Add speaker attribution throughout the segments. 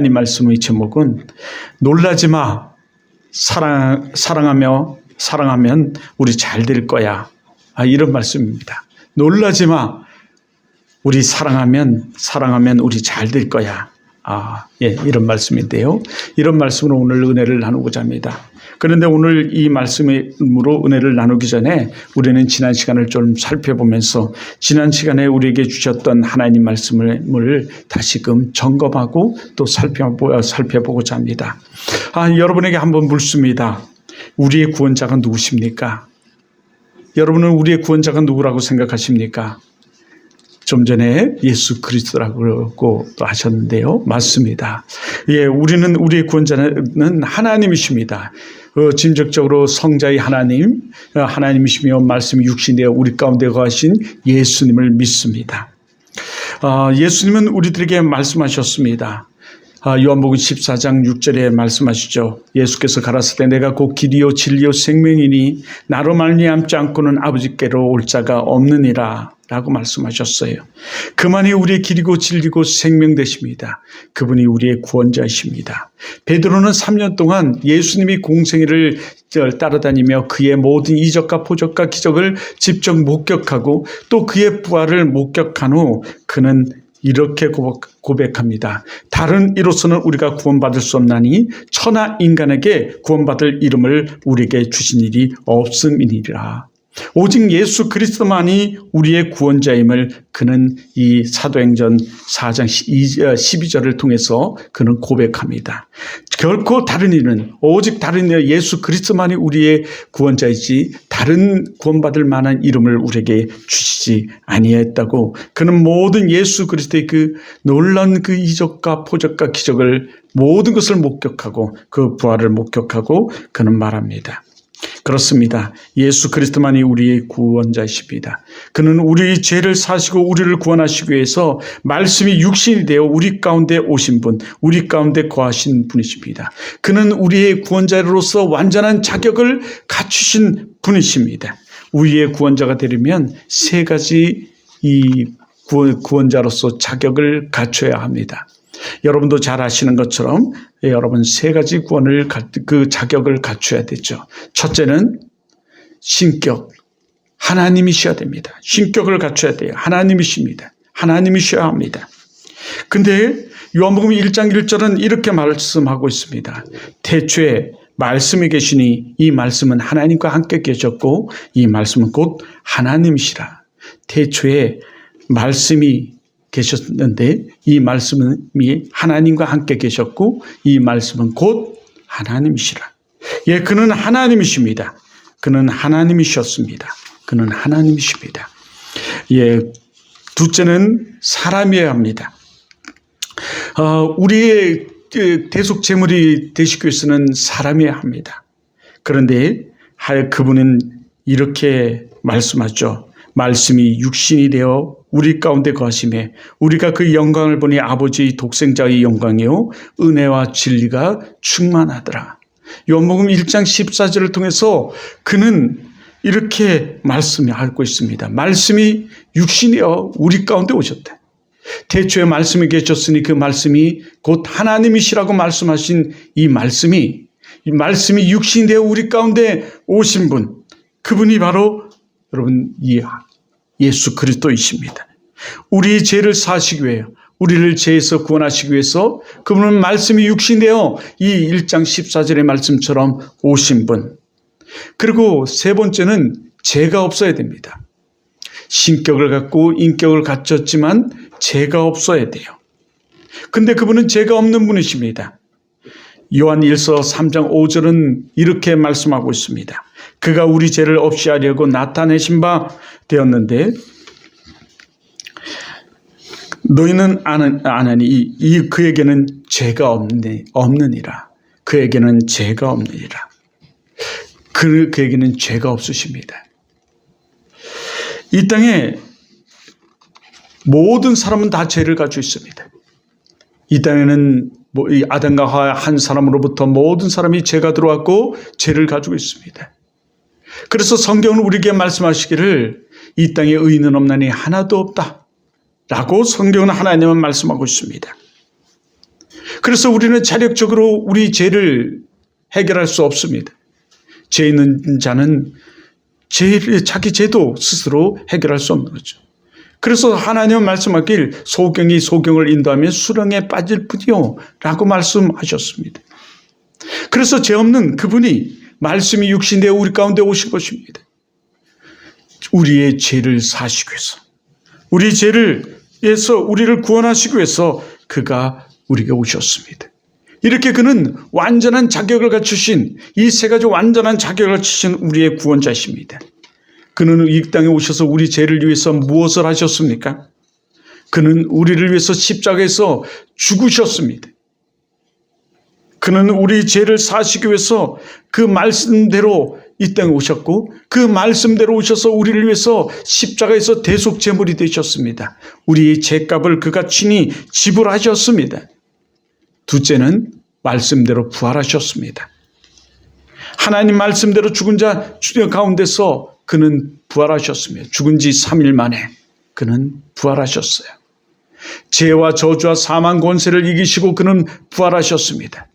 Speaker 1: 이 말씀의 제목은 놀라지 마. 사랑하면 우리 잘 될 거야. 이런 말씀입니다. 놀라지 마. 우리 사랑하면 우리 잘 될 거야. 이런 말씀인데요. 이런 말씀으로 오늘 은혜를 나누고자 합니다. 그런데 오늘 이 말씀으로 은혜를 나누기 전에 우리는 지난 시간을 좀 살펴보면서 지난 시간에 우리에게 주셨던 하나님 말씀을 다시금 점검하고 또 살펴보고자 합니다. 여러분에게 한번 묻습니다. 우리의 구원자가 누구십니까? 여러분은 우리의 구원자가 누구라고 생각하십니까? 좀 전에 예수 그리스도라고 또 하셨는데요. 맞습니다. 우리는 우리의 구원자는 하나님이십니다. 진정적으로 성자의 하나님이시며 말씀이 육신되어 우리 가운데 거하신 예수님을 믿습니다. 예수님은 우리들에게 말씀하셨습니다. 요한복음 14장 6절에 말씀하시죠. 예수께서 가라사대 내가 곧 길이요 진리요 생명이니 나로 말미암지 않고는 아버지께로 올 자가 없느니라 라고 말씀하셨어요. 그만이 우리의 길이고 진리고 생명 되십니다. 그분이 우리의 구원자이십니다. 베드로는 3년 동안 예수님이 공생애를 따라다니며 그의 모든 이적과 표적과 기적을 직접 목격하고 또 그의 부활을 목격한 후 그는 이렇게 고백합니다. 다른 이로서는 우리가 구원받을 수 없나니 천하 인간에게 구원받을 이름을 우리에게 주신 일이 없음이니라. 오직 예수 그리스도만이 우리의 구원자임을 그는 이 사도행전 4장 12절을 통해서 그는 고백합니다. 결코 다른 이는 오직 다른 예수 그리스도만이 우리의 구원자이지 다른 구원받을 만한 이름을 우리에게 주시지 아니했다고 그는 모든 예수 그리스도의 그 놀라운 그 이적과 표적과 기적을 모든 것을 목격하고 그 부활을 목격하고 그는 말합니다. 그렇습니다. 예수 그리스도만이 우리의 구원자이십니다. 그는 우리의 죄를 사시고 우리를 구원하시기 위해서 말씀이 육신이 되어 우리 가운데 오신 분, 우리 가운데 거하신 분이십니다. 그는 우리의 구원자로서 완전한 자격을 갖추신 분이십니다. 우리의 구원자가 되려면 세 가지 이 구원자로서 자격을 갖춰야 합니다. 여러분도 잘 아시는 것처럼 여러분 세 가지 구원을 그 자격을 갖춰야 되죠. 첫째는 신격, 하나님이셔야 됩니다. 신격을 갖춰야 돼요. 하나님이십니다. 하나님이셔야 합니다. 근데 요한복음 1장 1절은 이렇게 말씀하고 있습니다. 태초에 말씀이 계시니 이 말씀은 하나님과 함께 계셨고 이 말씀은 곧 하나님이시라. 태초에 말씀이 계셨는데 이 말씀이 하나님과 함께 계셨고 이 말씀은 곧 하나님이시라. 그는 하나님이십니다. 그는 하나님이셨습니다. 그는 하나님이십니다. 둘째는 사람이어야 합니다. 우리의 대속 제물이 되시기 위해서는 사람이어야 합니다. 그런데 그분은 이렇게 말씀하죠. 말씀이 육신이 되어 우리 가운데 거하심에 우리가 그 영광을 보니 아버지의 독생자의 영광이요 은혜와 진리가 충만하더라. 요한복음 1장 14절을 통해서 그는 이렇게 말씀하고 있습니다. 말씀이 육신이 되어 우리 가운데 오셨다. 태초에 말씀이 계셨으니 그 말씀이 곧 하나님이시라고 말씀하신 이 말씀이 육신이 되어 우리 가운데 오신 분, 그분이 바로 여러분 이 예수 그리스도이십니다. 우리의 죄를 사하시기 위해 우리를 죄에서 구원하시기 위해서 그분은 말씀이 육신되어 이 1장 14절의 말씀처럼 오신 분. 그리고 세 번째는 죄가 없어야 됩니다. 신격을 갖고 인격을 갖췄지만 죄가 없어야 돼요. 근데 그분은 죄가 없는 분이십니다. 요한 1서 3장 5절은 이렇게 말씀하고 있습니다. 그가 우리 죄를 없이 하려고 나타내신 바 되었는데 너희는 아나니 그에게는 죄가 없느니라. 그에게는 죄가 없느니라. 그에게는 죄가 없으십니다. 이 땅에 모든 사람은 다 죄를 가지고 있습니다. 이 땅에는 아담과 하와 한 사람으로부터 모든 사람이 죄가 들어왔고 죄를 가지고 있습니다. 그래서 성경은 우리에게 말씀하시기를 이 땅에 의인은 없나니 하나도 없다 라고 성경은 하나님은 말씀하고 있습니다. 그래서 우리는 자력적으로 우리 죄를 해결할 수 없습니다. 죄 있는 자는 자기 죄도 스스로 해결할 수 없는 거죠. 그래서 하나님은 말씀하길 소경이 소경을 인도하면 수렁에 빠질 뿐이요 라고 말씀하셨습니다. 그래서 죄 없는 그분이 말씀이 육신되어 우리 가운데 오신 것입니다. 우리의 죄를 사시기 위해서, 우리 죄를에서 우리를 구원하시기 위해서 그가 우리에게 오셨습니다. 이렇게 그는 완전한 자격을 갖추신, 이 세 가지 완전한 자격을 갖추신 우리의 구원자십니다. 그는 이 땅에 오셔서 우리 죄를 위해서 무엇을 하셨습니까? 그는 우리를 위해서 십자가에서 죽으셨습니다. 그는 우리 죄를 사시기 위해서 그 말씀대로 이 땅에 오셨고, 그 말씀대로 오셔서 우리를 위해서 십자가에서 대속 제물이 되셨습니다. 우리의 죄값을 그가 친히 지불하셨습니다. 둘째는 말씀대로 부활하셨습니다. 하나님 말씀대로 죽은 자 가운데서 그는 부활하셨습니다. 죽은 지 3일 만에 그는 부활하셨어요. 죄와 저주와 사망 권세를 이기시고 그는 부활하셨습니다.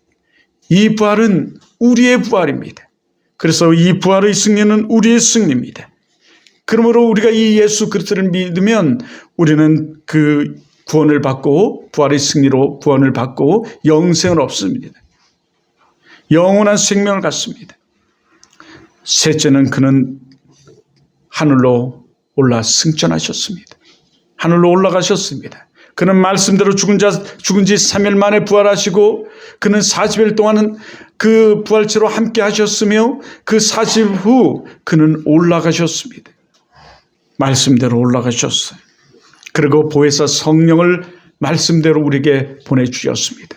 Speaker 1: 이 부활은 우리의 부활입니다. 그래서 이 부활의 승리는 우리의 승리입니다. 그러므로 우리가 이 예수 그리스도를 믿으면 우리는 그 구원을 받고, 부활의 승리로 구원을 받고 영생을 얻습니다. 영원한 생명을 갖습니다. 셋째는 그는 하늘로 올라 승천하셨습니다. 하늘로 올라가셨습니다. 그는 말씀대로 죽은 지 3일 만에 부활하시고, 그는 40일 동안은 그 부활체로 함께 하셨으며, 그 40일 후 그는 올라가셨습니다. 말씀대로 올라가셨어요. 그리고 보혜사 성령을 말씀대로 우리에게 보내주셨습니다.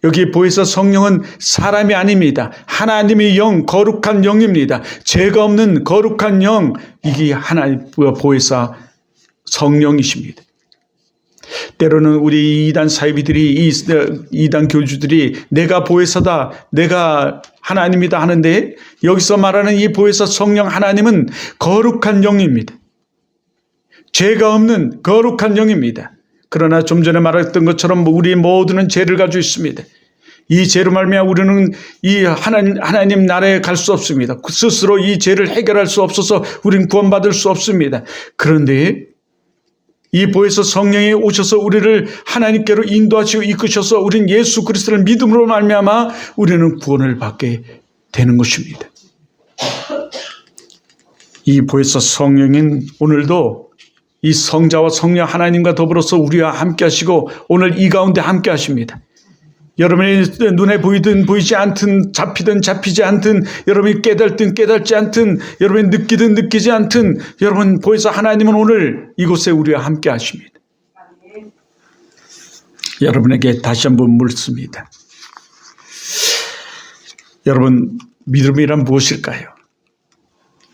Speaker 1: 여기 보혜사 성령은 사람이 아닙니다. 하나님의 영, 거룩한 영입니다. 죄가 없는 거룩한 영, 이게 하나님의 보혜사 성령이십니다. 때로는 우리 이단 사이비들이, 이단 교주들이 내가 보혜사다, 내가 하나님이다 하는데, 여기서 말하는 이 보혜사 성령 하나님은 거룩한 영입니다. 죄가 없는 거룩한 영입니다. 그러나 좀 전에 말했던 것처럼 우리 모두는 죄를 가지고 있습니다. 이 죄로 말미암아 우리는 이 하나님 나라에 갈 수 없습니다. 스스로 이 죄를 해결할 수 없어서 우리는 구원받을 수 없습니다. 그런데 이 보혜사 성령이 오셔서 우리를 하나님께로 인도하시고 이끄셔서 우리는 예수 그리스도를 믿음으로 말미암아 우리는 구원을 받게 되는 것입니다. 이 보혜사 성령은 오늘도 이 성자와 성령 하나님과 더불어서 우리와 함께 하시고 오늘 이 가운데 함께 하십니다. 여러분의 눈에 보이든 보이지 않든, 잡히든 잡히지 않든, 여러분이 깨달든 깨달지 않든, 여러분이 느끼든 느끼지 않든, 여러분 보혜사 하나님은 오늘 이곳에 우리와 함께 하십니다. 여러분에게 다시 한번 묻습니다. 여러분, 믿음이란 무엇일까요?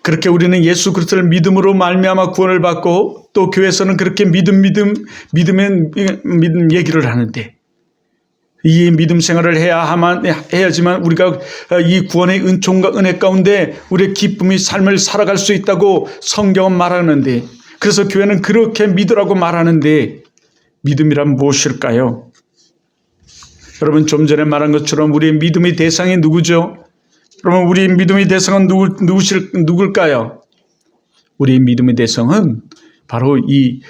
Speaker 1: 그렇게 우리는 예수 그리스도를 믿음으로 말미암아 구원을 받고, 또 교회에서는 그렇게 믿음의 믿음 얘기를 하는데, 이 믿음 생활을 해야지만 우리가 이 구원의 은총과 은혜 가운데 우리의 기쁨의 삶을 살아갈 수 있다고 성경은 말하는데, 그래서 교회는 그렇게 믿으라고 말하는데, 믿음이란 무엇일까요? 여러분, 좀 전에 말한 것처럼 우리의 믿음의 대상이 누구죠? 그러면 우리 믿음의 대상은 누굴까요? 우리 믿음의 대상은 바로 이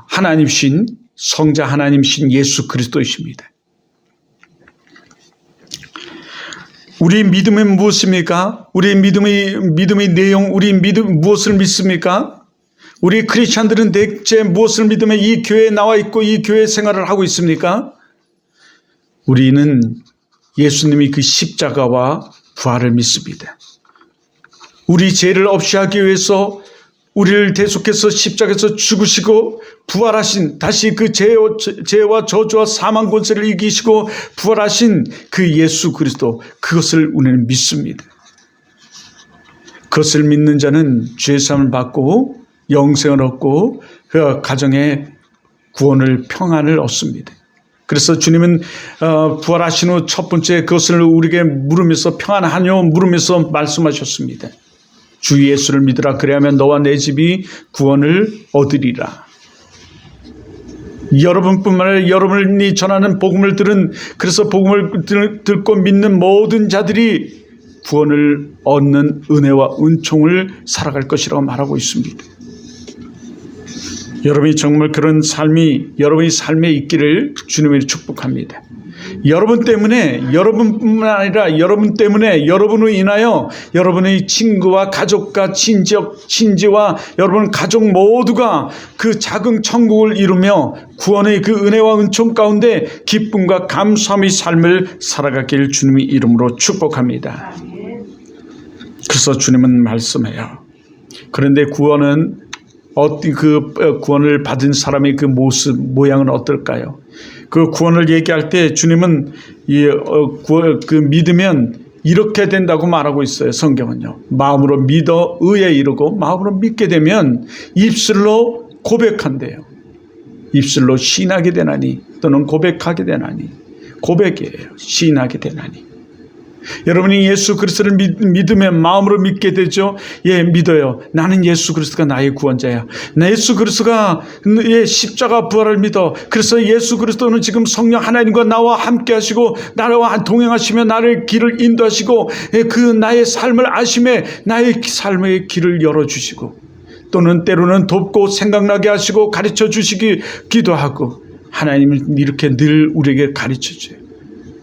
Speaker 1: 하나님신, 성자 하나님신 예수 그리스도이십니다. 우리 믿음은 무엇입니까? 우리 믿음의 내용, 우리 믿음 무엇을 믿습니까? 우리 크리스찬들은 대체 무엇을 믿으며 이 교회에 나와 있고 이 교회 생활을 하고 있습니까? 우리는 예수님이 그 십자가와 부활을 믿습니다. 우리 죄를 없이 하기 위해서 우리를 대속해서 십자가에서 죽으시고 부활하신, 다시 그 죄와 저주와 사망 권세를 이기시고 부활하신 그 예수 그리스도, 그것을 우리는 믿습니다. 그것을 믿는 자는 죄사함을 받고 영생을 얻고 그 가정에 구원을, 평안을 얻습니다. 그래서 주님은 부활하신 후 첫 번째 그것을 우리에게 물으면서, 평안하뇨 물으면서 말씀하셨습니다. 주 예수를 믿으라, 그래야면 너와 내 집이 구원을 얻으리라. 여러분뿐만 아니라 여러분이 전하는 복음을 들은, 그래서 복음을 듣고 믿는 모든 자들이 구원을 얻는 은혜와 은총을 살아갈 것이라고 말하고 있습니다. 여러분이 정말 그런 삶이 여러분의 삶에 있기를 주님이 축복합니다. 여러분 때문에, 여러분뿐만 아니라 여러분 때문에, 여러분으로 인하여 여러분의 친구와 가족과 친지와 여러분 가족 모두가 그 작은 천국을 이루며 구원의 그 은혜와 은총 가운데 기쁨과 감사함의 삶을 살아가길 주님의 이름으로 축복합니다. 그래서 주님은 말씀해요. 그런데 구원은 구원을 받은 사람의 그 모습, 모양은 어떨까요? 그 구원을 얘기할 때 주님은 믿으면 이렇게 된다고 말하고 있어요. 성경은요. 마음으로 믿어 의에 이르고 마음으로 믿게 되면 입술로 고백한대요. 입술로 시인하게 되나니, 또는 고백하게 되나니. 고백이에요. 시인하게 되나니. 여러분이 예수 그리스도를 믿으면 마음으로 믿게 되죠. 예, 믿어요. 나는 예수 그리스도가 나의 구원자야. 나 예수 그리스도가 십자가 부활을 믿어. 그래서 예수 그리스도는 지금 성령 하나님과 나와 함께 하시고 나와 동행하시며 나를 길을 인도하시고 그 나의 삶을 아심에 나의 삶의 길을 열어주시고, 또는 때로는 돕고 생각나게 하시고 가르쳐 주시기도 하고, 하나님은 이렇게 늘 우리에게 가르쳐 줘요.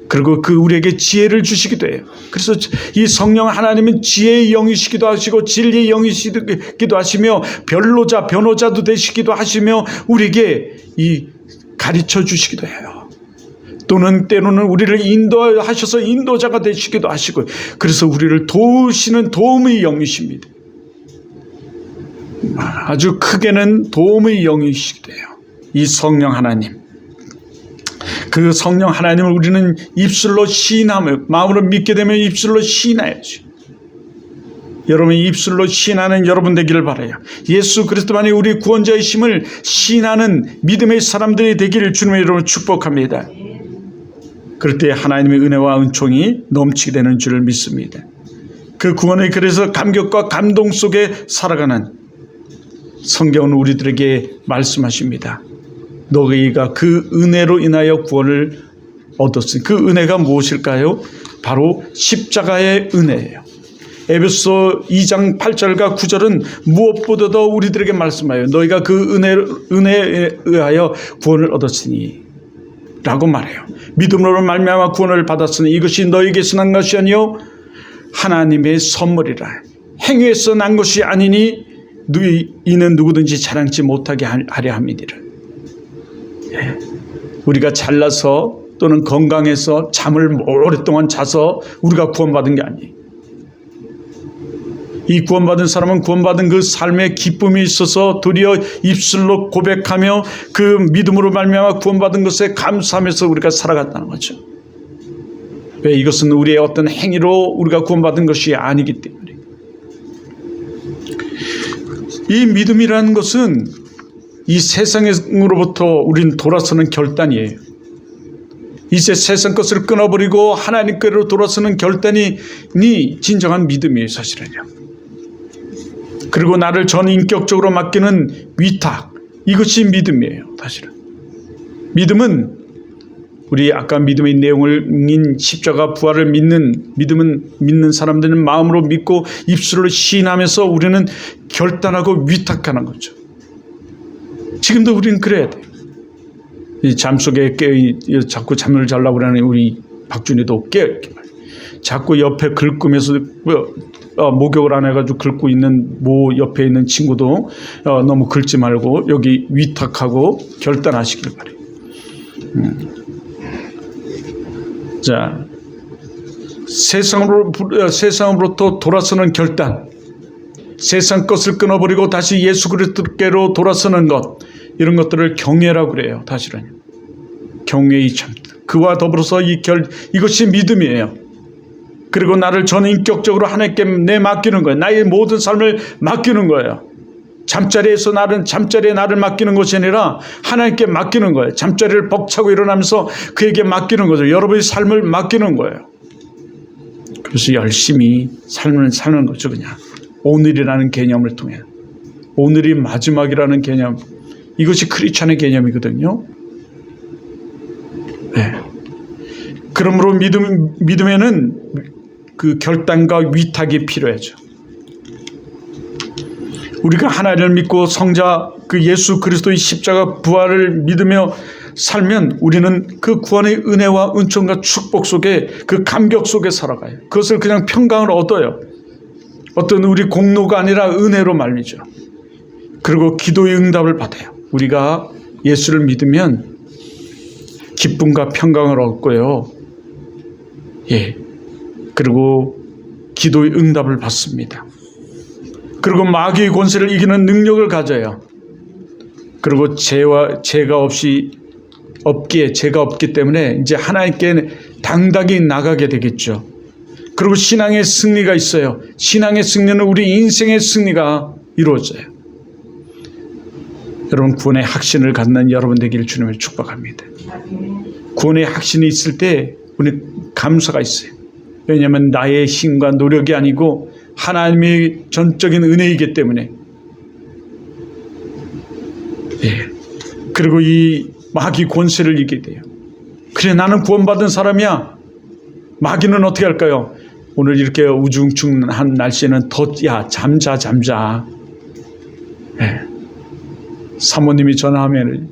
Speaker 1: 그리고 우리에게 지혜를 주시기도 해요. 그래서 이 성령 하나님은 지혜의 영이시기도 하시고 진리의 영이시기도 하시며 변호자도 되시기도 하시며 우리에게 가르쳐 주시기도 해요. 또는 때로는 우리를 인도하셔서 인도자가 되시기도 하시고, 그래서 우리를 도우시는 도움의 영이십니다. 아주 크게는 도움의 영이시기도 해요. 이 성령 하나님. 그 성령 하나님을 우리는 입술로 시인하며, 마음으로 믿게 되면 입술로 시인해야지. 여러분이 입술로 시인하는 여러분 되기를 바라요. 예수 그리스도만이 우리 구원자의 심을 시인하는 믿음의 사람들이 되기를 주님의 이름으로 축복합니다. 그럴 때 하나님의 은혜와 은총이 넘치게 되는 줄을 믿습니다. 그 구원의 그래서 감격과 감동 속에 살아가는 성경은 우리들에게 말씀하십니다. 너희가 그 은혜로 인하여 구원을 얻었으니, 그 은혜가 무엇일까요? 바로 십자가의 은혜예요. 에베소 2장 8절과 9절은 무엇보다도 우리들에게 말씀하여 너희가 그 은혜에 의하여 구원을 얻었으니 라고 말해요. 믿음으로 말미암아 구원을 받았으니 이것이 너희에게서 난 것이 아니요 하나님의 선물이라. 행위에서 난 것이 아니니 이는 누구든지 자랑치 못하게 하려 함이니라. 우리가 잘나서 또는 건강해서 잠을 오랫동안 자서 우리가 구원받은 게 아니에요. 이 구원받은 사람은 구원받은 그 삶에 기쁨이 있어서 도리어 입술로 고백하며 그 믿음으로 말미암아 구원받은 것에 감사하면서 우리가 살아갔다는 거죠. 왜? 이것은 우리의 어떤 행위로 우리가 구원받은 것이 아니기 때문에. 이 믿음이라는 것은 이 세상으로부터 우리는 돌아서는 결단이에요. 이제 세상 것을 끊어버리고 하나님께로 돌아서는 결단이 진정한 믿음이에요, 사실은요. 그리고 나를 전인격적으로 맡기는 위탁, 이것이 믿음이에요, 사실은. 믿음은 우리 아까 믿음의 내용을 십자가 부활을 믿는 사람들은 마음으로 믿고 입술로 시인하면서 우리는 결단하고 위탁하는 거죠. 지금도 우리는 그래야 돼요. 이 잠 속에 자꾸 잠을 자려고 그러는 우리 박준희도 자꾸 옆에 긁으면서 목욕을 안 해가지고 긁고 있는 옆에 있는 친구도 너무 긁지 말고 여기 위탁하고 결단하시길 바래요. 자, 세상으로부터 돌아서는 결단, 세상 것을 끊어버리고 다시 예수 그리스도께로 돌아서는 것, 이런 것들을 경외라고 그래요. 사실은 경외의 참, 그와 더불어서 이것이 믿음이에요. 그리고 나를 전인격적으로 하나님께 맡기는 거예요. 나의 모든 삶을 맡기는 거예요. 잠자리에 나를 맡기는 것이 아니라 하나님께 맡기는 거예요. 잠자리를 벅차고 일어나면서 그에게 맡기는 거죠. 여러분의 삶을 맡기는 거예요. 그래서 열심히 삶을 사는 거죠. 그냥 오늘이라는 개념을 통해, 오늘이 마지막이라는 개념, 이것이 크리스찬의 개념이거든요. 네. 그러므로 믿음에는 그 결단과 위탁이 필요하죠. 우리가 하나님을 믿고 성자 그 예수 그리스도의 십자가 부활을 믿으며 살면 우리는 그 구원의 은혜와 은총과 축복 속에 그 감격 속에 살아가요. 그것을 그냥 평강을 얻어요. 어떤 우리 공로가 아니라 은혜로 말미죠. 그리고 기도의 응답을 받아요. 우리가 예수를 믿으면 기쁨과 평강을 얻고요. 예. 그리고 기도의 응답을 받습니다. 그리고 마귀의 권세를 이기는 능력을 가져요. 그리고 죄가 없기 때문에 이제 하나님께 당당히 나가게 되겠죠. 그리고 신앙의 승리가 있어요. 신앙의 승리는 우리 인생의 승리가 이루어져요. 여러분, 구원의 확신을 갖는 여러분 되기를 주님을 축복합니다. 구원의 확신이 있을 때 우리 감사가 있어요. 왜냐하면 나의 힘과 노력이 아니고 하나님의 전적인 은혜이기 때문에. 예. 그리고 이 마귀 권세를 이기게 돼요. 그래, 나는 구원받은 사람이야. 마귀는 어떻게 할까요? 오늘 이렇게 우중충한 날씨에는 야, 잠자. 예. 사모님이 전화하면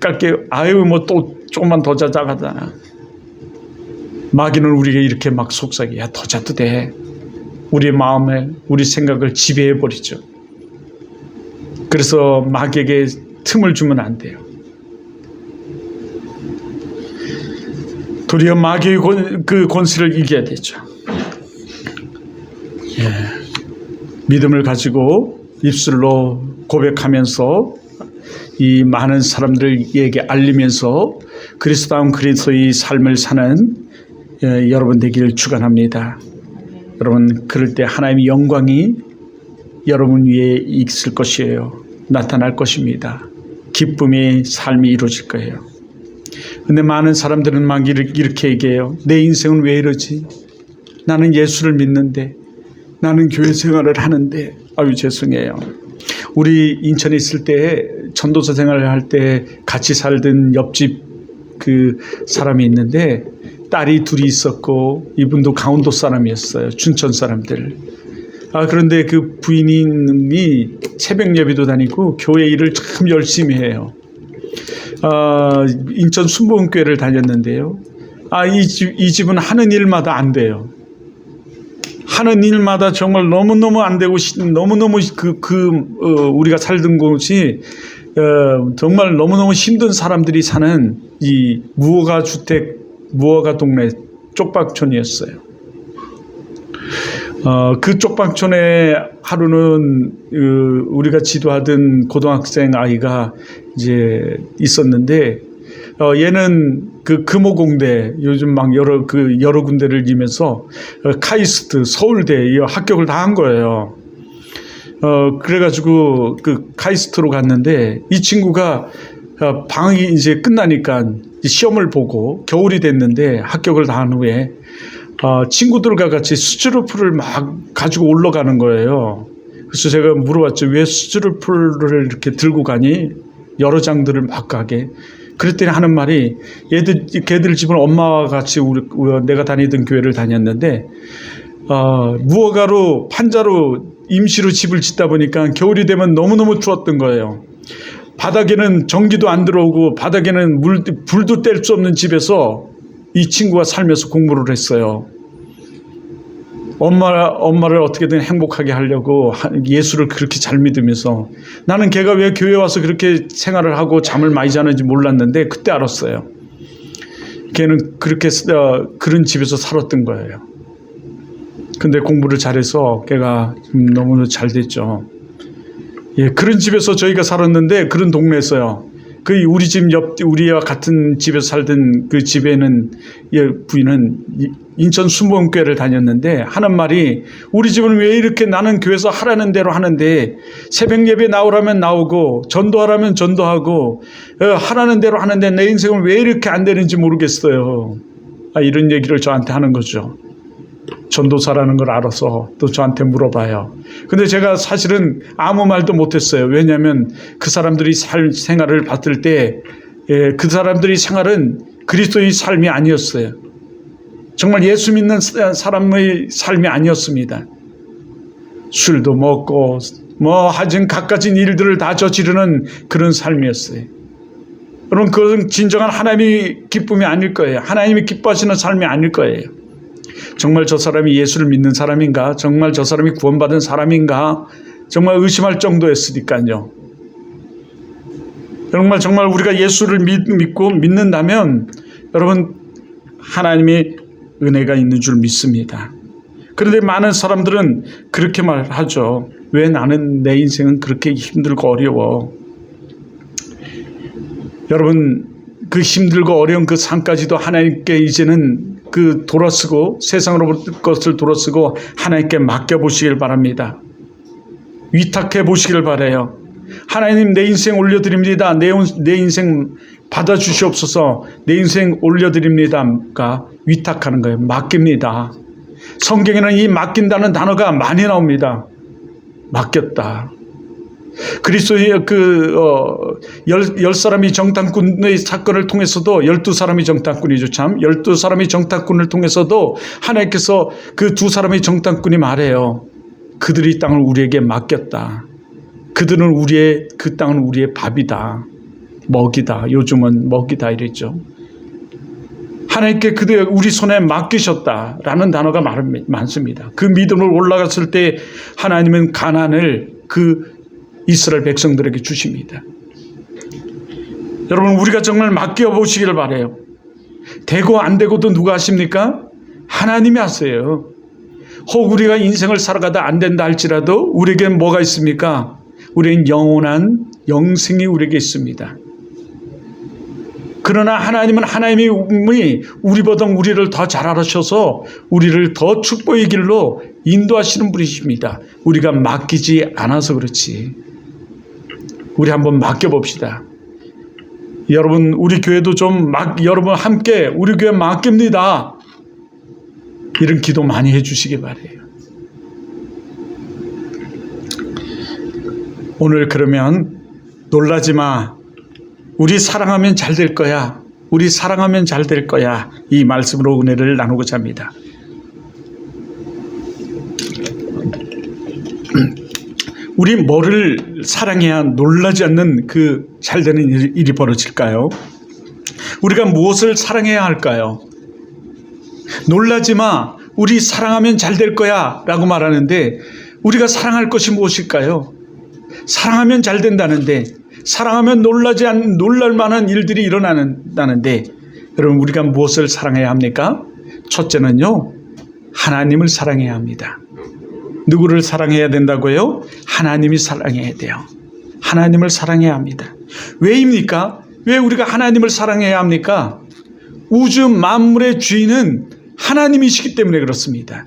Speaker 1: 깔게, 뭐 또 조금만 더 자자 하잖아. 마귀는 우리에게 이렇게 막 속삭여. 야, 더 자도 돼. 우리 마음에, 우리 생각을 지배해버리죠. 그래서 마귀에게 틈을 주면 안 돼요. 도리어 마귀의 그 권세를 이겨야 되죠. 예. 믿음을 가지고 입술로 고백하면서 이 많은 사람들에게 알리면서 그리스도다운 그리스도의 삶을 사는 여러분 되기를 축원합니다. 여러분, 그럴 때 하나님의 영광이 여러분 위에 있을 것이에요. 나타날 것입니다. 기쁨의 삶이 이루어질 거예요. 근데 많은 사람들은 막 이렇게 얘기해요. 내 인생은 왜 이러지? 나는 예수를 믿는데, 나는 교회 생활을 하는데. 아유, 죄송해요. 우리 인천에 있을 때 전도사 생활을 할 때 같이 살던 옆집 그 사람이 있는데 딸이 둘이 있었고 이분도 강원도 사람이었어요. 춘천 사람들. 그런데 그 부인이 새벽 예배도 다니고 교회 일을 참 열심히 해요. 인천 순복음교회를 다녔는데요. 이 집은 하는 일마다 안 돼요. 하는 일마다 정말 너무너무 안 되고 너무너무 우리가 살던 곳이 정말 너무너무 힘든 사람들이 사는 이 무허가 주택, 무허가 동네 쪽방촌이었어요. 그 쪽방촌에 하루는 우리가 지도하던 고등학생 아이가 이제 있었는데 얘는 그 금호공대 요즘 막 여러 군데를 이면서 카이스트, 서울대 합격을 다 한 거예요. 그래가지고 그 카이스트로 갔는데 이 친구가 방학이 이제 끝나니까 시험을 보고 겨울이 됐는데 합격을 다 한 후에 친구들과 같이 수즈루프를 막 가지고 올라가는 거예요. 그래서 제가 물어봤죠. 왜 수즈루프를 이렇게 들고 가니? 여러 장들을 막 가게. 그랬더니 하는 말이 걔들 집은 엄마와 같이 내가 다니던 교회를 다녔는데 무허가로 판자로 임시로 집을 짓다 보니까 겨울이 되면 너무너무 추웠던 거예요. 바닥에는 전기도 안 들어오고 바닥에는 불도 뗄 수 없는 집에서 이 친구가 살면서 공부를 했어요. 엄마를 어떻게든 행복하게 하려고 예수를 그렇게 잘 믿으면서 나는 걔가 왜 교회 와서 그렇게 생활을 하고 잠을 많이 자는지 몰랐는데 그때 알았어요. 걔는 그렇게 그런 집에서 살았던 거예요. 근데 공부를 잘해서 걔가 너무 잘 됐죠. 예, 그런 집에서 저희가 살았는데 그런 동네에서요. 우리 집 우리와 같은 집에서 살던 그 집에는 부인은 인천 순복음교회를 다녔는데 하는 말이 우리 집은 왜 이렇게 나는 교회에서 하라는 대로 하는데 새벽 예배 나오라면 나오고 전도하라면 전도하고 하라는 대로 하는데 내 인생은 왜 이렇게 안 되는지 모르겠어요. 이런 얘기를 저한테 하는 거죠. 전도사라는 걸 알아서 또 저한테 물어봐요. 근데 제가 사실은 아무 말도 못했어요. 왜냐하면 그 사람들이 생활을 봤을 때 그 사람들이 생활은 그리스도의 삶이 아니었어요. 정말 예수 믿는 사람의 삶이 아니었습니다. 술도 먹고 하여튼 갖가지 일들을 다 저지르는 그런 삶이었어요. 여러분, 그것은 진정한 하나님의 기쁨이 아닐 거예요. 하나님이 기뻐하시는 삶이 아닐 거예요. 정말 저 사람이 예수를 믿는 사람인가? 정말 저 사람이 구원받은 사람인가? 정말 의심할 정도였으니까요. 정말 우리가 예수를 믿고 믿는다면 여러분, 하나님의 은혜가 있는 줄 믿습니다. 그런데 많은 사람들은 그렇게 말하죠. 왜 나는 내 인생은 그렇게 힘들고 어려워? 여러분, 그 힘들고 어려운 그 삶까지도 하나님께 이제는 돌아쓰고 세상으로 것을 돌아쓰고 하나님께 맡겨보시길 바랍니다. 위탁해 보시길 바라요. 하나님, 내 인생 올려드립니다. 내 인생 받아주시옵소서. 내 인생 올려드립니다가 위탁하는 거예요. 맡깁니다. 성경에는 이 맡긴다는 단어가 많이 나옵니다. 맡겼다. 그리스도의 열 사람이 정탐꾼의 사건을 통해서도 12사람이 정탐꾼이죠. 참 12사람이 정탐꾼을 통해서도 하나님께서 그 두 사람의 정탐꾼이 말해요. 그들이 땅을 우리에게 맡겼다. 그들은 그 땅은 우리의 밥이다. 먹이다. 요즘은 먹이다 이랬죠. 하나님께 그들 우리 손에 맡기셨다라는 단어가 많습니다. 그 믿음을 올라갔을 때 하나님은 가나안을 그 이스라엘 백성들에게 주십니다. 여러분, 우리가 정말 맡겨보시기를 바라요. 되고 안 되고도 누가 하십니까? 하나님이 하세요. 혹 우리가 인생을 살아가다 안 된다 할지라도 우리에겐 뭐가 있습니까? 우리는 영원한 영생이 우리에게 있습니다. 그러나 하나님은 하나님이 우리보다 우리를 더 잘 알아셔서 우리를 더 축복의 길로 인도하시는 분이십니다. 우리가 맡기지 않아서 그렇지. 우리 한번 맡겨봅시다. 여러분, 우리 교회도 여러분 함께 우리 교회 맡깁니다. 이런 기도 많이 해주시기 바라요. 오늘 그러면 놀라지 마. 우리 사랑하면 잘 될 거야. 우리 사랑하면 잘 될 거야. 이 말씀으로 은혜를 나누고자 합니다. 우리 뭐를 사랑해야 놀라지 않는 그 잘되는 일이 벌어질까요? 우리가 무엇을 사랑해야 할까요? 놀라지 마. 우리 사랑하면 잘 될 거야 라고 말하는데 우리가 사랑할 것이 무엇일까요? 사랑하면 잘 된다는데, 사랑하면 놀랄 만한 일들이 일어난다는데, 여러분, 우리가 무엇을 사랑해야 합니까? 첫째는요, 하나님을 사랑해야 합니다. 누구를 사랑해야 된다고요? 하나님이 사랑해야 돼요. 하나님을 사랑해야 합니다. 왜입니까? 왜 우리가 하나님을 사랑해야 합니까? 우주 만물의 주인은 하나님이시기 때문에 그렇습니다.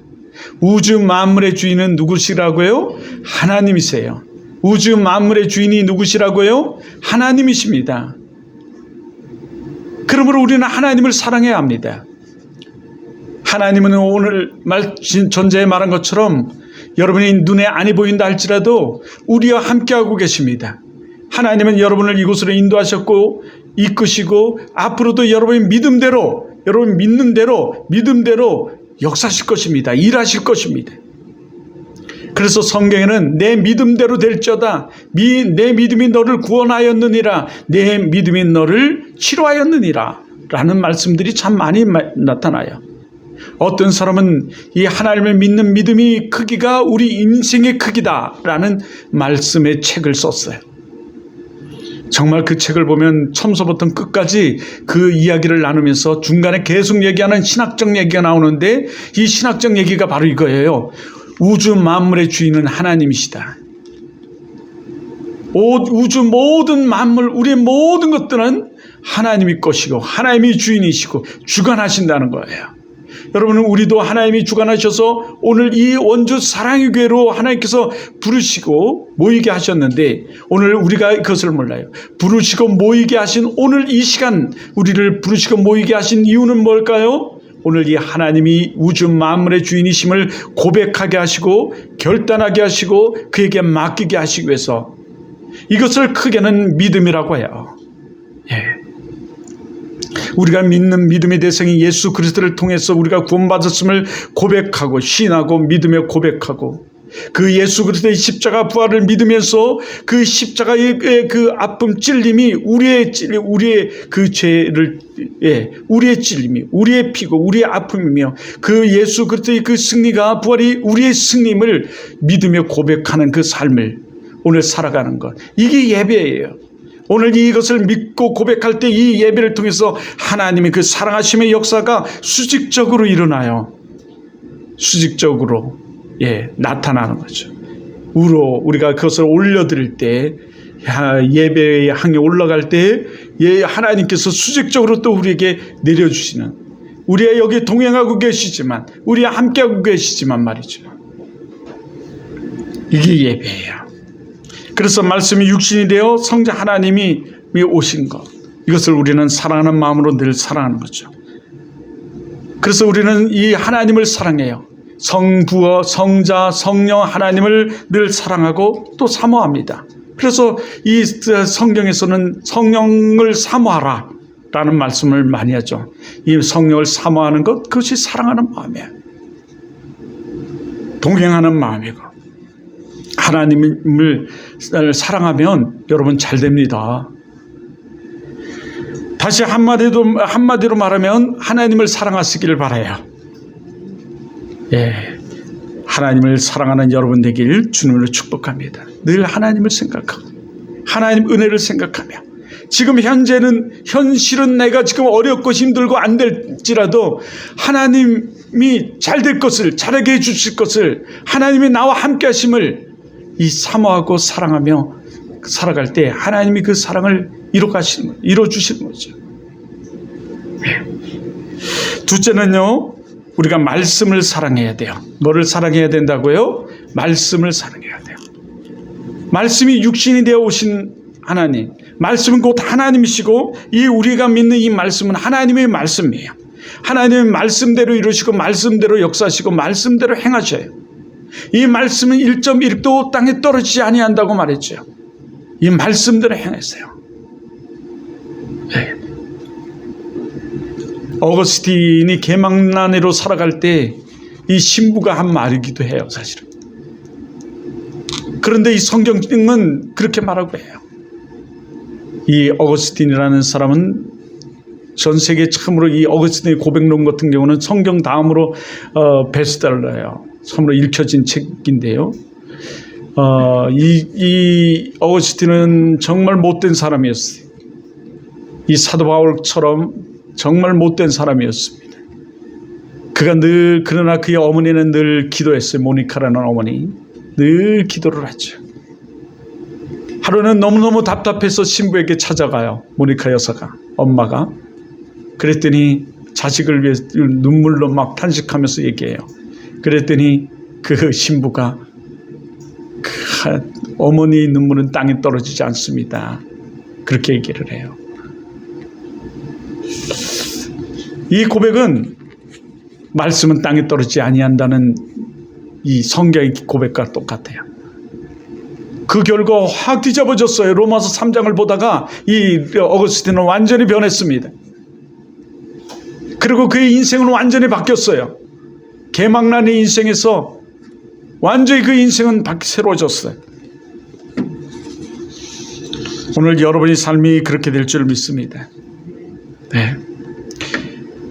Speaker 1: 우주 만물의 주인은 누구시라고요? 하나님이세요. 우주 만물의 주인이 누구시라고요? 하나님이십니다. 그러므로 우리는 하나님을 사랑해야 합니다. 하나님은 오늘 전제에 말한 것처럼 여러분이 눈에 안이 보인다 할지라도 우리와 함께하고 계십니다. 하나님은 여러분을 이곳으로 인도하셨고 이끄시고 앞으로도 여러분의 믿음대로, 여러분 믿는 대로 믿음대로 역사하실 것입니다. 일하실 것입니다. 그래서 성경에는 내 믿음대로 될지어다. 내 믿음이 너를 구원하였느니라. 내 믿음이 너를 치료하였느니라. 라는 말씀들이 참 많이 나타나요. 어떤 사람은 이 하나님을 믿는 믿음이 크기가 우리 인생의 크기다라는 말씀의 책을 썼어요. 정말 그 책을 보면 처음서부터 끝까지 그 이야기를 나누면서 중간에 계속 얘기하는 신학적 얘기가 나오는데 이 신학적 얘기가 바로 이거예요. 우주 만물의 주인은 하나님이시다. 우주 모든 만물, 우리의 모든 것들은 하나님이 것이고 하나님이 주인이시고 주관하신다는 거예요. 여러분은 우리도 하나님이 주관하셔서 오늘 이 원주 사랑의 교회로 하나님께서 부르시고 모이게 하셨는데 오늘 우리가 그것을 몰라요. 부르시고 모이게 하신 오늘 이 시간 우리를 부르시고 모이게 하신 이유는 뭘까요? 오늘 이 하나님이 우주 만물의 주인이심을 고백하게 하시고 결단하게 하시고 그에게 맡기게 하시기 위해서 이것을 크게는 믿음이라고 해요. 예. 우리가 믿는 믿음의 대상이 예수 그리스도를 통해서 우리가 구원받았음을 고백하고 신하고 믿으며 고백하고 그 예수 그리스도의 십자가 부활을 믿으면서 그 십자가의 그 아픔 찔림이 우리의 그 죄를 우리의 찔림이 우리의 피고 우리의 아픔이며 그 예수 그리스도의 그 승리가 부활이 우리의 승리임을 믿으며 고백하는 그 삶을 오늘 살아가는 것, 이게 예배예요. 오늘 이것을 믿고 고백할 때 이 예배를 통해서 하나님의 그 사랑하심의 역사가 수직적으로 일어나요. 수직적으로 나타나는 거죠. 우리가 그것을 올려드릴 때, 예배의 항에 올라갈 때 하나님께서 수직적으로 또 우리에게 내려주시는, 우리가 여기 동행하고 계시지만, 우리와 함께하고 계시지만 말이죠. 이게 예배예요. 그래서 말씀이 육신이 되어 성자 하나님이 오신 것, 이것을 우리는 사랑하는 마음으로 늘 사랑하는 거죠. 그래서 우리는 이 하나님을 사랑해요. 성부어, 성자, 성령 하나님을 늘 사랑하고 또 사모합니다. 그래서 이 성경에서는 성령을 사모하라 라는 말씀을 많이 하죠. 이 성령을 사모하는 것, 그것이 사랑하는 마음이에요. 동행하는 마음이고, 하나님을 사랑하면 여러분 잘 됩니다. 다시 한마디로 말하면 하나님을 사랑하시기를 바라요. 하나님을 사랑하는 여러분 되길 주님으로 축복합니다. 늘 하나님을 생각하고 하나님 은혜를 생각하며, 지금 현실은 내가 지금 어렵고 힘들고 안 될지라도 하나님이 잘 될 것을, 잘하게 해주실 것을, 하나님이 나와 함께 하심을 이 사모하고 사랑하며 살아갈 때 하나님이 그 사랑을 이루어주시는 거죠. 둘째는요, 우리가 말씀을 사랑해야 돼요. 뭐를 사랑해야 된다고요? 말씀을 사랑해야 돼요. 말씀이 육신이 되어 오신 하나님, 말씀은 곧 하나님이시고, 이 우리가 믿는 이 말씀은 하나님의 말씀이에요. 하나님의 말씀대로 이루시고 말씀대로 역사하시고 말씀대로 행하셔요. 이 말씀은 1.1도 땅에 떨어지지 아니한다고 말했죠. 이 말씀대로 행했어요. 어거스틴이 개망난이로 살아갈 때 이 신부가 한 말이기도 해요, 사실은. 그런데 이 성경은 그렇게 말하고 해요. 이 어거스틴이라는 사람은 전 세계 처음으로, 이 어거스틴의 고백론 같은 경우는 성경 다음으로 베스트셀러예요. 처음으로 읽혀진 책인데요. 이 어거스틴은 정말 못된 사람이었어요. 이 사도 바울처럼 정말 못된 사람이었습니다. 그러나 그의 어머니는 늘 기도했어요. 모니카라는 어머니. 늘 기도를 하죠. 하루는 너무너무 답답해서 신부에게 찾아가요. 모니카 여사가, 엄마가. 그랬더니 자식을 위해 눈물로 막 탄식하면서 얘기해요. 그랬더니 그 신부가, 어머니 눈물은 땅에 떨어지지 않습니다. 그렇게 얘기를 해요. 이 고백은 말씀은 땅에 떨어지지 아니한다는 이 성경의 고백과 똑같아요. 그 결과 확 뒤집어졌어요. 로마서 3장을 보다가 이 어거스틴은 완전히 변했습니다. 그리고 그의 인생은 완전히 바뀌었어요. 개망난의 인생에서 완전히 그 인생은 새로워졌어요. 오늘 여러분의 삶이 그렇게 될 줄 믿습니다. 네.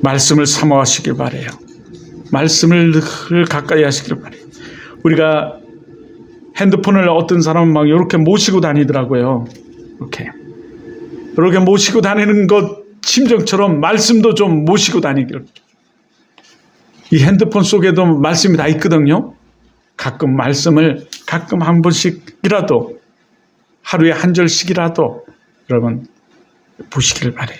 Speaker 1: 말씀을 사모하시길 바라요. 말씀을 늘 가까이 하시길 바라요. 우리가 핸드폰을 어떤 사람은 막 이렇게 모시고 다니더라고요. 이렇게 모시고 다니는 것 심정처럼 말씀도 좀 모시고 다니기를. 이 핸드폰 속에도 말씀이 다 있거든요. 가끔 말씀을 한 번씩이라도, 하루에 한 절씩이라도 여러분 보시기를 바라요.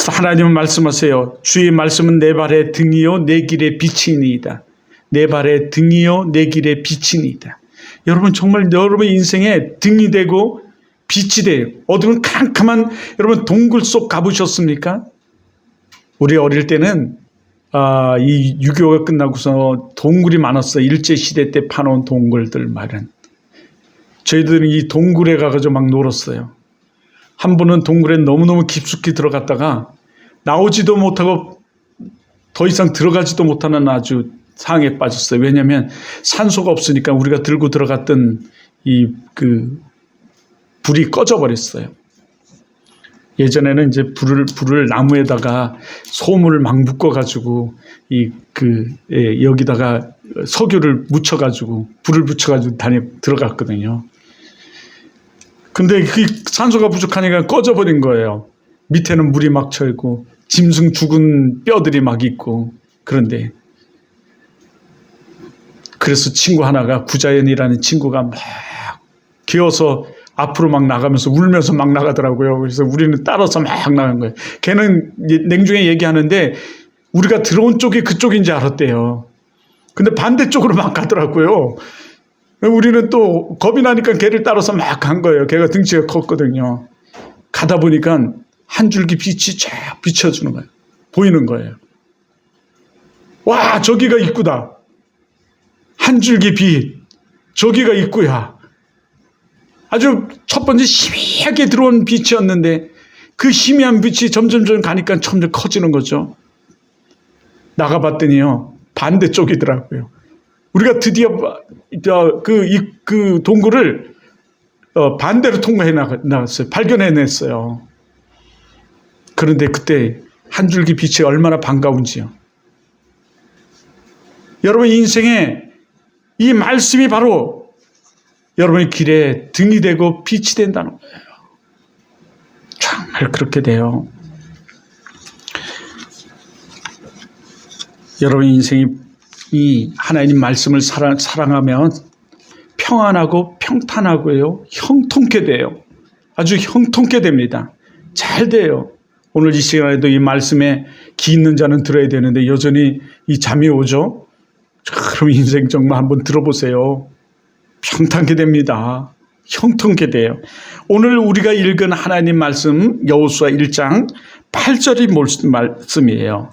Speaker 1: 하나님은 말씀하세요. 주의 말씀은 내 발의 등이요 내 길의 빛이니이다. 내 발의 등이요 내 길의 빛이니이다. 여러분 정말 여러분의 인생에 등이 되고 빛이 돼요. 어두운 캄캄한 여러분 동굴 속 가보셨습니까? 우리 어릴 때는 이 6.25가 끝나고서 동굴이 많았어요. 일제시대 때 파놓은 동굴들 말은. 저희들은 이 동굴에 가가지고 막 놀았어요. 한 번은 동굴에 너무너무 깊숙이 들어갔다가 나오지도 못하고 더 이상 들어가지도 못하는 아주 상황에 빠졌어요. 왜냐하면 산소가 없으니까 우리가 들고 들어갔던 불이 꺼져버렸어요. 예전에는 이제 불을 나무에다가 소금을 막 묶어가지고 여기다가 석유를 묻혀가지고 불을 붙여가지고 들어갔거든요. 근데 그 산소가 부족하니까 꺼져버린 거예요. 밑에는 물이 막 차 있고 짐승 죽은 뼈들이 막 있고. 그런데 그래서 친구 하나가, 구자연이라는 친구가 막 기어서 앞으로 막 나가면서 울면서 막 나가더라고요. 그래서 우리는 따라서 막 나간 거예요. 걔는 냉중에 얘기하는데 우리가 들어온 쪽이 그쪽인지 알았대요. 근데 반대쪽으로 막 가더라고요. 우리는 또 겁이 나니까 걔를 따라서 막 간 거예요. 걔가 등치가 컸거든요. 가다 보니까 한 줄기 빛이 쫙 비춰주는 거예요. 보이는 거예요. 와, 저기가 입구다. 한 줄기 빛. 저기가 입구야. 아주 첫 번째 희미하게 들어온 빛이었는데 그 희미한 빛이 점점 가니까 점점 커지는 거죠. 나가봤더니요, 반대쪽이더라고요. 우리가 드디어 그 동굴을 반대로 통과해 나갔어요. 발견해냈어요. 그런데 그때 한 줄기 빛이 얼마나 반가운지요. 여러분 인생에 이 말씀이 바로 여러분의 길에 등이 되고 빛이 된다는 거예요. 정말 그렇게 돼요. 여러분 인생이 이 하나님 말씀을 사랑하면 평안하고 평탄하고요, 형통케 돼요. 아주 형통케 됩니다. 잘 돼요. 오늘 이 시간에도 이 말씀에 귀 있는 자는 들어야 되는데 여전히 이 잠이 오죠? 그럼 인생 정말 한번 들어보세요. 평탄케 됩니다. 형통케 돼요. 오늘 우리가 읽은 하나님 말씀 여호수아 1장 8절이 말씀이에요.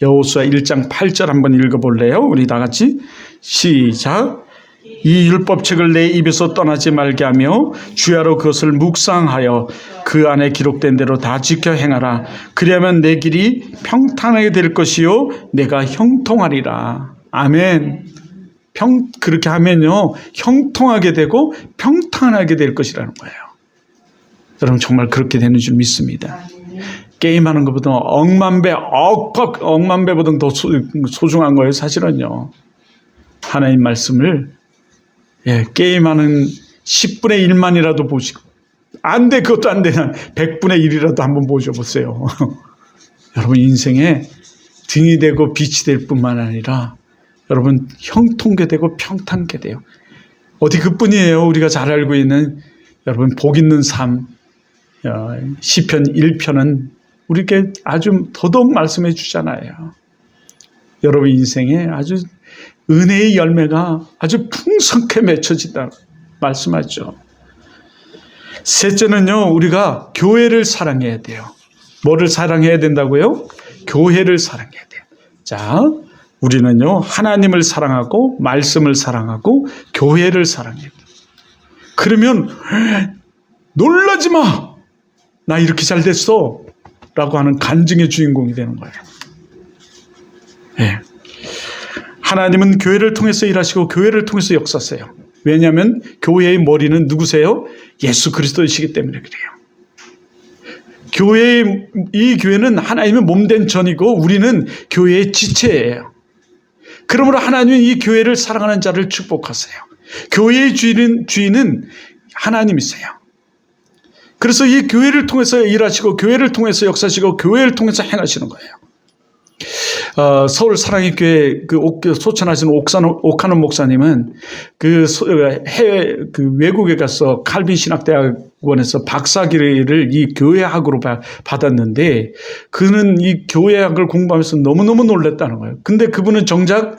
Speaker 1: 여호수아 1장 8절 한번 읽어볼래요? 우리 다 같이 시작. 이 율법책을 내 입에서 떠나지 말게 하며 주야로 그것을 묵상하여 그 안에 기록된 대로 다 지켜 행하라. 그리하면 내 길이 평탄하게 될 것이요 내가 형통하리라. 아멘. 그렇게 하면요 형통하게 되고 평탄하게 될 것이라는 거예요. 여러분 정말 그렇게 되는 줄 믿습니다. 게임하는 것보다 억만 배보다 더 소중한 거예요. 사실은요. 하나님 말씀을 게임하는 10분의 1만이라도 보시고, 안 돼, 그것도 안 되면 100분의 1이라도 한번 보셔보세요. 여러분 인생에 등이 되고 빛이 될 뿐만 아니라 여러분 형통케 되고 평탄케 돼요. 어디 그뿐이에요. 우리가 잘 알고 있는 여러분 복 있는 삶, 시편 1편은 우리에게 아주 더더욱 말씀해 주잖아요. 여러분 인생에 아주 은혜의 열매가 아주 풍성케 맺혀진다 말씀하죠. 셋째는요, 우리가 교회를 사랑해야 돼요. 뭐를 사랑해야 된다고요? 교회를 사랑해야 돼요. 자, 우리는요, 하나님을 사랑하고 말씀을 사랑하고 교회를 사랑해야 돼요. 그러면 놀라지 마! 나 이렇게 잘 됐어! 라고 하는 간증의 주인공이 되는 거예요. 네. 하나님은 교회를 통해서 일하시고 교회를 통해서 역사하세요. 왜냐하면 교회의 머리는 누구세요? 예수 그리스도이시기 때문에 그래요. 이 교회는 하나님의 몸된 전이고 우리는 교회의 지체예요. 그러므로 하나님은 이 교회를 사랑하는 자를 축복하세요. 교회의 주인은 하나님이세요. 그래서 이 교회를 통해서 일하시고 교회를 통해서 역사하시고 교회를 통해서 행하시는 거예요. 서울 사랑의 교회 소천하신 옥하는 목사님은 해외 외국에 가서 칼빈 신학대학원에서 박사학위를 이 교회학으로 받았는데 그는 이 교회학을 공부하면서 너무너무 놀랐다는 거예요. 근데 그분은 정작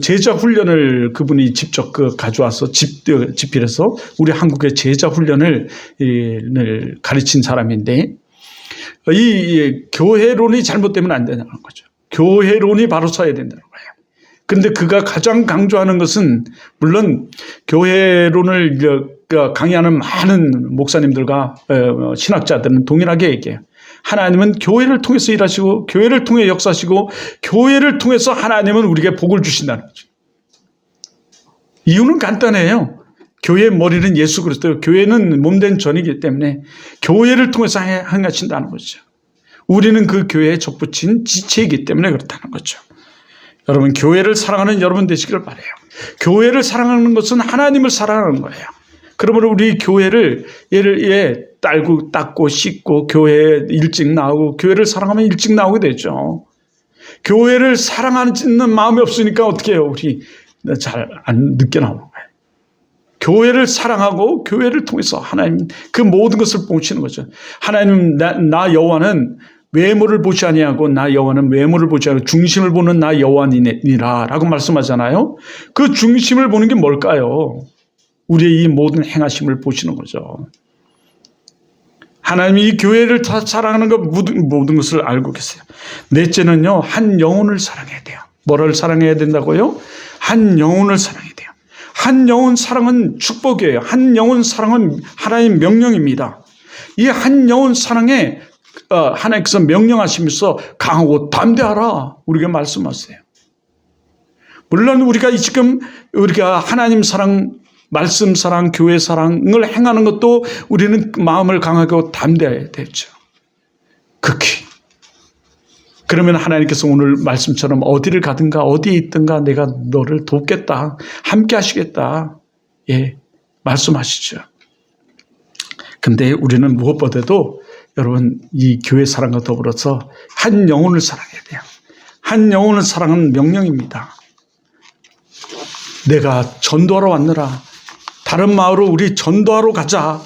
Speaker 1: 제자 훈련을 그분이 직접 가져와서 집필해서 우리 한국의 제자 훈련을 가르친 사람인데 이 교회론이 잘못되면 안 된다는 거죠. 교회론이 바로 서야 된다는 거예요. 근데 그가 가장 강조하는 것은 물론 교회론을 강의하는 많은 목사님들과 신학자들은 동일하게 얘기해요. 하나님은 교회를 통해서 일하시고 교회를 통해 역사하시고 교회를 통해서 하나님은 우리에게 복을 주신다는 거죠. 이유는 간단해요. 교회의 머리는 예수 그리스도예요. 교회는 몸된 전이기 때문에 교회를 통해서 행하신다는 거죠. 우리는 그 교회에 접붙인 지체이기 때문에 그렇다는 거죠. 여러분, 교회를 사랑하는 여러분 되시기를 바라요. 교회를 사랑하는 것은 하나님을 사랑하는 거예요. 그러므로 우리 교회를 닦고 씻고 교회에 일찍 나오고 교회를 사랑하면 일찍 나오게 되죠. 교회를 사랑하는 마음이 없으니까 어떻게 해요? 우리 잘 안 늦게 나오는 거예요. 교회를 사랑하고 교회를 통해서 하나님 그 모든 것을 보시는 거죠. 하나님 나 여호와는 외모를 보지 아니하고 나 여호와는 외모를 보지 아니하고 중심을 보는 나 여호와니라 라고 말씀하잖아요. 그 중심을 보는 게 뭘까요? 우리의 이 모든 행하심을 보시는 거죠. 하나님이 이 교회를 다 사랑하는 것 모든 것을 알고 계세요. 넷째는요, 한 영혼을 사랑해야 돼요. 뭐를 사랑해야 된다고요? 한 영혼을 사랑해야 돼요. 한 영혼 사랑은 축복이에요. 한 영혼 사랑은 하나님의 명령입니다. 이 한 영혼 사랑에 하나님께서 명령하시면서 강하고 담대하라 우리에게 말씀하세요. 물론 우리가 지금 우리가 하나님 사랑, 말씀 사랑, 교회 사랑을 행하는 것도 우리는 마음을 강하고 담대해야 되죠. 극히. 그러면 하나님께서 오늘 말씀처럼 어디를 가든가 어디에 있든가 내가 너를 돕겠다. 함께 하시겠다. 예, 말씀하시죠. 근데 우리는 무엇보다도 여러분 이 교회 사랑과 더불어서 한 영혼을 사랑해야 돼요. 한 영혼을 사랑하는 명령입니다. 내가 전도하러 왔느라 다른 마을로 우리 전도하러 가자.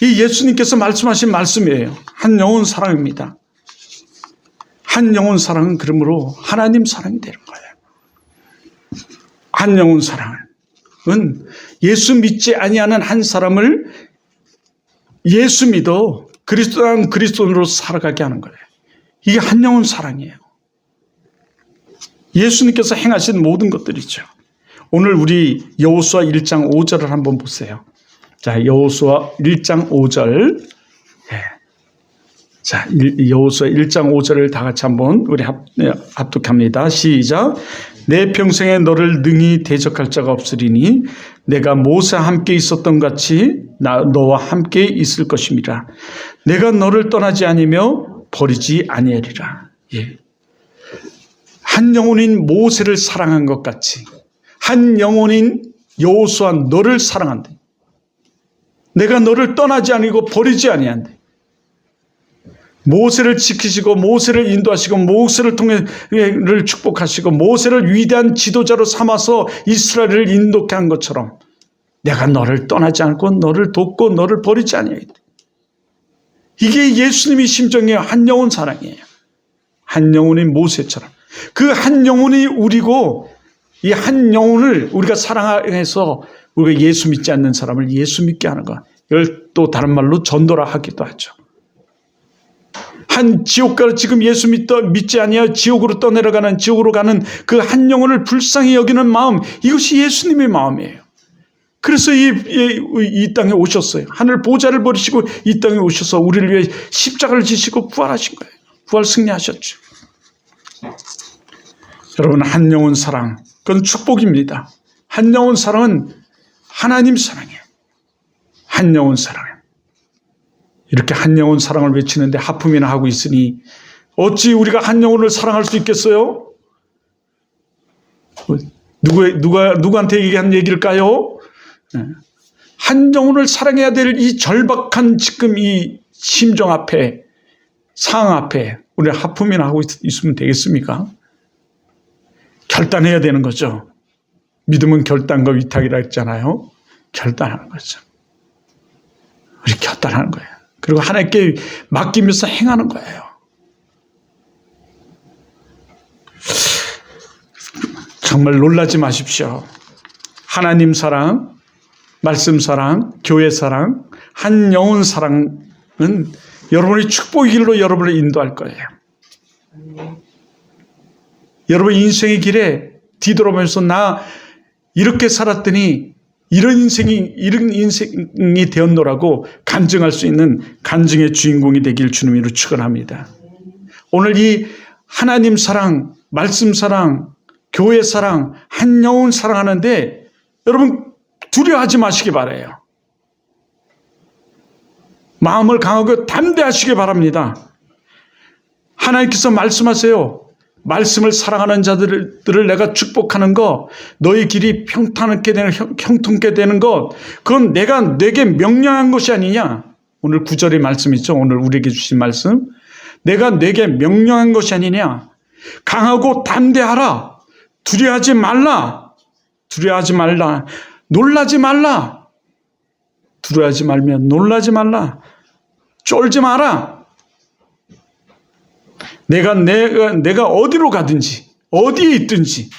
Speaker 1: 이 예수님께서 말씀하신 말씀이에요. 한 영혼 사랑입니다. 한 영혼 사랑은 그러므로 하나님 사랑이 되는 거예요. 한 영혼 사랑은 예수 믿지 아니하는 한 사람을 예수 믿어 그리스도인으로 살아가게 하는 거예요. 이게 한 영혼 사랑이에요. 예수님께서 행하신 모든 것들이죠. 오늘 우리 여호수아 1장 5절을 한번 보세요. 자, 여호수아 1장 5절. 자, 여호수아 1장 5절을 다 같이 한번 우리 합독합니다. 시작. 내 평생에 너를 능히 대적할 자가 없으리니 내가 모세와 함께 있었던 같이 너와 함께 있을 것임이라. 내가 너를 떠나지 아니며 버리지 아니하리라. 예. 한 영혼인 모세를 사랑한 것 같이 한 영혼인 여호수아 너를 사랑한다. 내가 너를 떠나지 아니고 버리지 아니한다. 모세를 지키시고 모세를 인도하시고 모세를 통해를 축복하시고 모세를 위대한 지도자로 삼아서 이스라엘을 인도케 한 것처럼 내가 너를 떠나지 않고 너를 돕고 너를 버리지 아니하리라. 이게 예수님의 심정이에요. 한 영혼 사랑이에요. 한 영혼인 모세처럼. 그 한 영혼이 우리고 이 한 영혼을 우리가 사랑해서 우리가 예수 믿지 않는 사람을 예수 믿게 하는 것. 이걸 또 다른 말로 전도라 하기도 하죠. 한 지옥가로 지금 예수 믿지 아니하여 지옥으로 떠내려가는 지옥으로 가는 그 한 영혼을 불쌍히 여기는 마음, 이것이 예수님의 마음이에요. 그래서 이 땅에 오셨어요. 하늘 보좌를 버리시고 이 땅에 오셔서 우리를 위해 십자가를 지시고 부활하신 거예요. 부활 승리하셨죠. 여러분, 한 영혼 사랑, 그건 축복입니다. 한 영혼 사랑은 하나님 사랑이에요. 한 영혼 사랑. 이렇게 한 영혼 사랑을 외치는데 하품이나 하고 있으니 어찌 우리가 한 영혼을 사랑할 수 있겠어요? 누구한테 얘기한 얘기일까요? 한 영혼을 사랑해야 될 이 절박한 지금 이 심정 앞에, 상황 앞에 우리가 하품이나 하고 있으면 되겠습니까? 결단해야 되는 거죠. 믿음은 결단과 위탁이라 했잖아요. 결단하는 거죠. 우리 결단하는 거예요. 그리고 하나님께 맡기면서 행하는 거예요. 정말 놀라지 마십시오. 하나님 사랑, 말씀 사랑, 교회 사랑, 한 영혼 사랑은 여러분의 축복의 길로 여러분을 인도할 거예요. 여러분 인생의 길에 뒤돌아보면서 나 이렇게 살았더니 이런 인생이 되었노라고 간증할 수 있는 간증의 주인공이 되길 주님으로 축원합니다. 오늘 이 하나님 사랑, 말씀 사랑, 교회 사랑, 한 영혼 사랑하는데 여러분 두려워하지 마시기 바라요. 마음을 강하고 담대하시기 바랍니다. 하나님께서 말씀하세요. 말씀을 사랑하는 자들을 내가 축복하는 것, 너희 길이 형통케 되는 것, 그건 내가 내게 명령한 것이 아니냐. 오늘 9절의 말씀이죠. 오늘 우리에게 주신 말씀. 내가 내게 명령한 것이 아니냐. 강하고 담대하라. 두려워하지 말라. 두려워하지 말라. 놀라지 말라. 두려워하지 말면 놀라지 말라. 쫄지 마라. 내가 어디로 가든지 어디에 있든지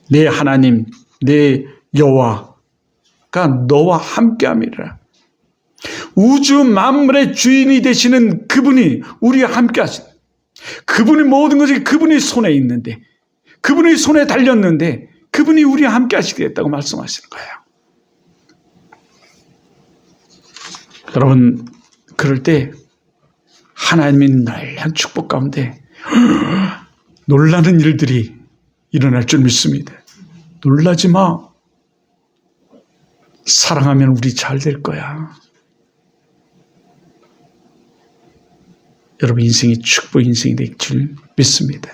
Speaker 1: 내 하나님 내 여호와가 너와 함께함이라. 우주 만물의 주인이 되시는 그분이 우리와 함께하신, 그분이 모든 것이 그분의 손에 있는데, 그분의 손에 달렸는데 그분이 우리와 함께하시겠다고 말씀하시는 거예요. 여러분 그럴 때 하나님의 놀라운 축복 가운데 놀라는 일들이 일어날 줄 믿습니다. 놀라지 마. 사랑하면 우리 잘 될 거야. 여러분 인생이 축복 인생이 될 줄 믿습니다.